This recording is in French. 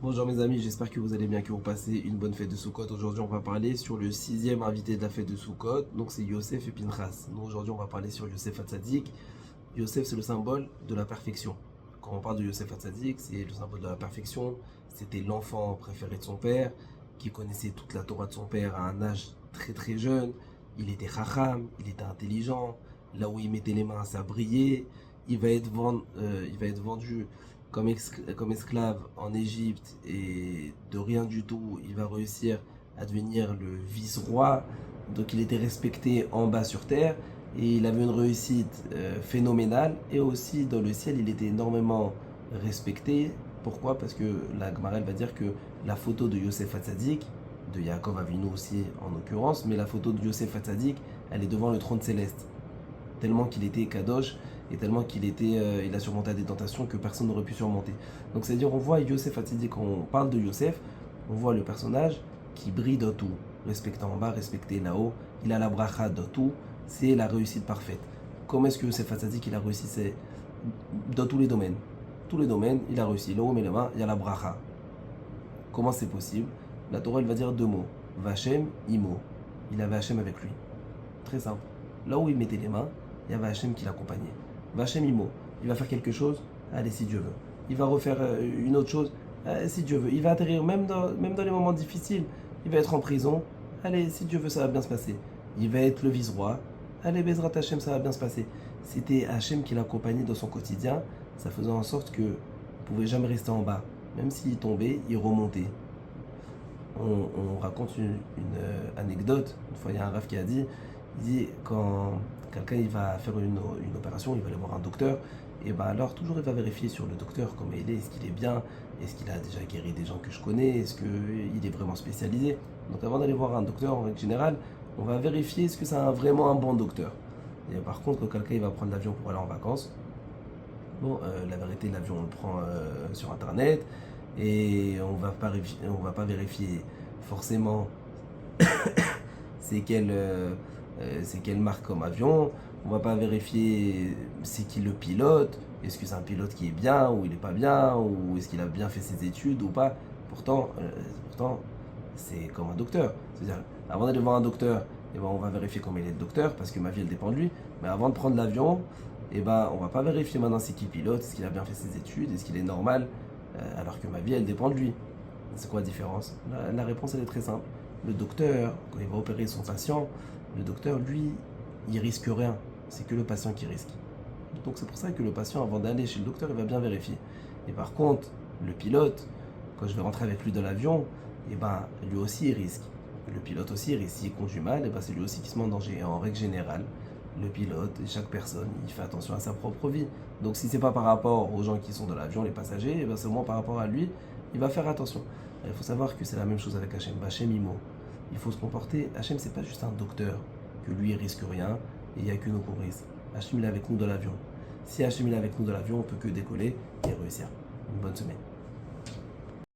Bonjour mes amis, j'espère que vous allez bien, que vous passez une bonne fête de Sukkot. Aujourd'hui on va parler sur le sixième invité de la fête de Sukkot, donc c'est Yosef et Pinchas. Donc aujourd'hui on va parler sur Yosef Hatzadik. Yosef c'est le symbole de la perfection. Quand on parle de Yosef Hatzadik, c'est le symbole de la perfection. C'était l'enfant préféré de son père, qui connaissait toute la Torah de son père à un âge très très jeune. Il était chacham, il était intelligent, là où il mettait les mains ça brillait. Il va être vendu comme esclave en Égypte et de rien du tout, il va réussir à devenir le vice-roi. Donc il était respecté en bas sur terre et il avait une réussite phénoménale. Et aussi dans le ciel, il était énormément respecté. Pourquoi? Parce que la Gemara elle va dire que la photo de Yosef Hatzadik, de Yaakov Avinu aussi en l'occurrence, mais la photo de Yosef Hatzadik, elle est devant le trône céleste. Tellement qu'il était kadosh et tellement il a surmonté des tentations que personne n'aurait pu surmonter. Donc c'est-à-dire on voit Yosef Hatzadik, quand on parle de Yosef, on voit le personnage qui brille dans tout, respecté en bas, respecté là-haut, il a la bracha dans tout, c'est la réussite parfaite. Comment est-ce que Yosef Hatzadik il a réussi? C'est dans tous les domaines. Tous les domaines, il a réussi. Là où on met les mains, il y a la bracha. Comment c'est possible? La Torah elle va dire deux mots. Vachem, Imo. Il avait Hachem avec lui. Très simple. Là où il mettait les mains, il y avait Hachem qui l'accompagnait. Vachem Imo, il va faire quelque chose, allez si Dieu veut. Il va refaire une autre chose, si Dieu veut. Il va atterrir même dans les moments difficiles. Il va être en prison, allez si Dieu veut ça va bien se passer. Il va être le vice-roi, allez Bezrat Hachem ça va bien se passer. C'était Hachem qui l'accompagnait dans son quotidien, ça faisait en sorte que ne pouvait jamais rester en bas. Même s'il tombait, il remontait. On raconte une anecdote. Une fois, il y a un raf qui a dit, il dit quand quelqu'un il va faire une opération, il va aller voir un docteur, et ben alors toujours il va vérifier sur le docteur comment il est-ce qu'il est bien, est-ce qu'il a déjà guéri des gens que je connais, est-ce qu'il est vraiment spécialisé. Donc avant d'aller voir un docteur en règle générale, on va vérifier est-ce que c'est vraiment un bon docteur. Et par contre, quand quelqu'un il va prendre l'avion pour aller en vacances, bon, la vérité, l'avion on le prend sur internet et on va pas vérifier forcément c'est quelle marque comme avion. On va pas vérifier c'est qui le pilote. Est-ce que c'est un pilote qui est bien ou il est pas bien, ou est-ce qu'il a bien fait ses études ou pas. Pourtant, c'est comme un docteur. C'est-à-dire, avant d'aller voir un docteur, eh ben, on va vérifier comment il est le docteur parce que ma vie elle dépend de lui. Mais avant de prendre l'avion, eh ben, on va pas vérifier maintenant c'est qui pilote, est-ce qu'il a bien fait ses études, est-ce qu'il est normal, alors que ma vie elle dépend de lui. C'est quoi la différence? La réponse elle est très simple. Le docteur, quand il va opérer son patient, le docteur, lui, il risque rien. C'est que le patient qui risque. Donc c'est pour ça que le patient, avant d'aller chez le docteur, il va bien vérifier. Et par contre, le pilote, quand je vais rentrer avec lui dans l'avion, et ben, lui aussi il risque. Le pilote aussi il risque. S'il conduit mal, et ben, c'est lui aussi qui se met en danger. Et en règle générale, le pilote et chaque personne, il fait attention à sa propre vie. Donc si c'est pas par rapport aux gens qui sont dans l'avion, les passagers, et ben, c'est au moins par rapport à lui, il va faire attention. Il faut savoir que c'est la même chose avec Hachem. Hachem Imo. Il faut se comporter. Hachem, c'est pas juste un docteur, que lui, il risque rien, et il n'y a que nous qu'on risque. Hachem, il est avec nous dans l'avion. Si Hachem, il est avec nous dans l'avion, on peut que décoller et réussir. Une bonne semaine.